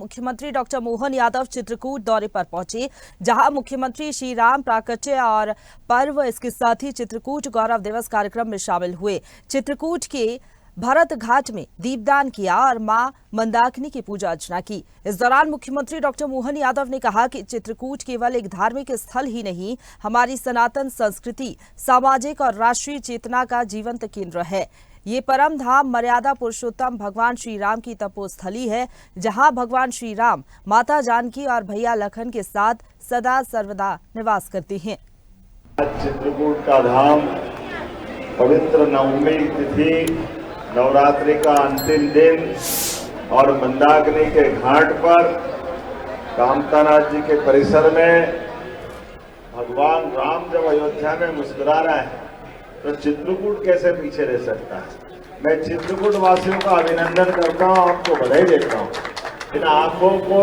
मुख्यमंत्री डॉक्टर मोहन यादव चित्रकूट दौरे पर पहुंचे, जहां मुख्यमंत्री श्री राम प्राकट्य और पर्व इसके साथ ही चित्रकूट गौरव दिवस कार्यक्रम में शामिल हुए। चित्रकूट के भरत घाट में दीपदान किया और मां मंदाकिनी की पूजा अर्चना की। इस दौरान मुख्यमंत्री डॉक्टर मोहन यादव ने कहा कि चित्रकूट केवल एक धार्मिक स्थल ही नहीं, हमारी सनातन संस्कृति, सामाजिक और राष्ट्रीय चेतना का जीवंत केंद्र है। ये परम धाम मर्यादा पुरुषोत्तम भगवान श्री राम की तपोस्थली है, जहां भगवान श्री राम माता जानकी और भैया लखन के साथ सदा सर्वदा निवास करते हैं। चित्रकूट का धाम, पवित्र नवमी तिथि, नवरात्रि का अंतिम दिन और मंदाकिनी के घाट पर कामतानाथ जी के परिसर में भगवान राम जब अयोध्या में मुस्कुरा रहे हैं तो चित्रकूट कैसे पीछे रह सकता है। मैं चित्रकूट वासियों का अभिनंदन करता हूं, आपको बधाई देता हूं। इन आंखों को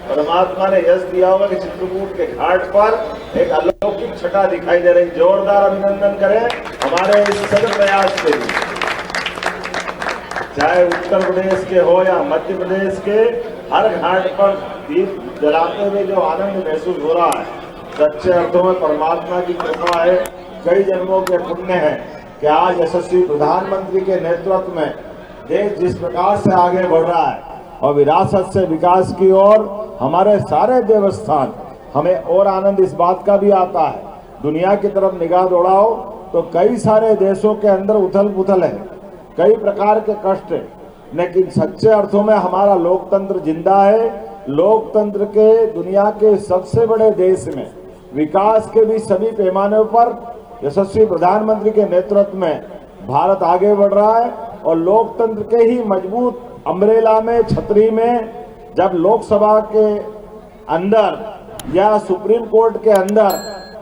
परमात्मा ने यश दिया होगा कि चित्रकूट के घाट पर एक अलौकिक छटा दिखाई दे रही। जोरदार अभिनंदन करें हमारे इस सदर प्रयास के लिए। चाहे उत्तर प्रदेश के हो या मध्य प्रदेश के, हर घाट पर दीप जलाते हुए जो आनंद महसूस हो रहा है, सच्चे अर्थों में परमात्मा की कृपा है, कई जन्मों के पुण्य है कि आज यशस्वी प्रधानमंत्री के नेतृत्व में देश जिस प्रकार से आगे बढ़ रहा है और विरासत से विकास की ओर हमारे सारे देवस्थान, हमें और आनंद इस बात का भी आता है, दुनिया की तरफ निगाह दौड़ाओ तो कई सारे देशों के अंदर उथल पुथल है, कई प्रकार के कष्ट है, लेकिन सच्चे अर्थों में हमारा लोकतंत्र जिंदा है। लोकतंत्र के दुनिया के सबसे बड़े देश में विकास के भी सभी पैमानों पर यशस्वी प्रधानमंत्री के नेतृत्व में भारत आगे बढ़ रहा है और लोकतंत्र के ही मजबूत अम्ब्रेला में, छतरी में, जब लोकसभा के अंदर या सुप्रीम कोर्ट के अंदर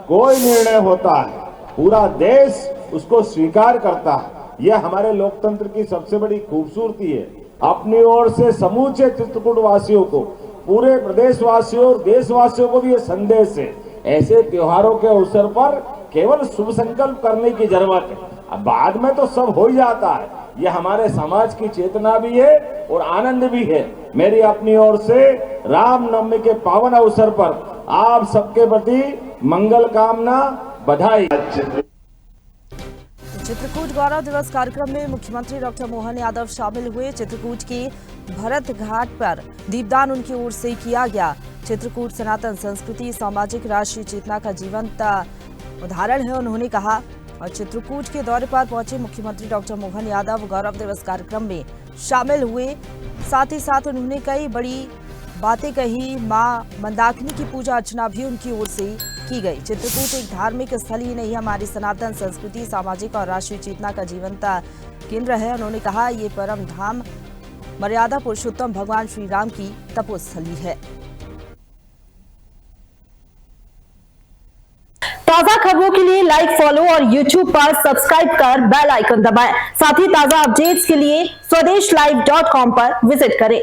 कोई निर्णय होता है, पूरा देश उसको स्वीकार करता है। यह हमारे लोकतंत्र की सबसे बड़ी खूबसूरती है। अपनी ओर से समूचे चित्रकूट वासियों को, पूरे प्रदेशवासियों और देशवासियों को भी यह संदेश है, ऐसे त्योहारों के अवसर पर केवल शुभ संकल्प करने की जरूरत है, अब बाद में तो सब हो ही जाता है। यह हमारे समाज की चेतना भी है और आनंद भी है। मेरी अपनी ओर से रामनवमी के पावन अवसर पर आप सबके प्रति मंगल कामना, बधाई। चित्रकूट गौरव दिवस कार्यक्रम में मुख्यमंत्री डॉक्टर मोहन यादव शामिल हुए। चित्रकूट के भरत घाट पर दीपदान उनकी ओर से किया गया। चित्रकूट सनातन संस्कृति, सामाजिक, राष्ट्रीय चेतना का जीवंत उदाहरण है, उन्होंने कहा। और चित्रकूट के दौरे पर पहुंचे मुख्यमंत्री डॉक्टर मोहन यादव गौरव दिवस कार्यक्रम में शामिल हुए। साथ ही साथ उन्होंने कई बड़ी बातें कही। मां मंदाकिनी की पूजा अर्चना भी उनकी ओर से की गई। चित्रकूट एक धार्मिक स्थल ही नहीं, हमारी सनातन संस्कृति, सामाजिक और राष्ट्रीय चेतना का जीवंत केंद्र है। उन्होंने कहा ये परम धाम मर्यादा पुरुषोत्तम भगवान श्री राम की तपोस्थली है। ताजा खबरों के लिए लाइक, फॉलो और YouTube पर सब्सक्राइब कर बेल आइकन दबाएं। साथ ही ताजा अपडेट्स के लिए स्वदेशलाइव.com पर विजिट करें।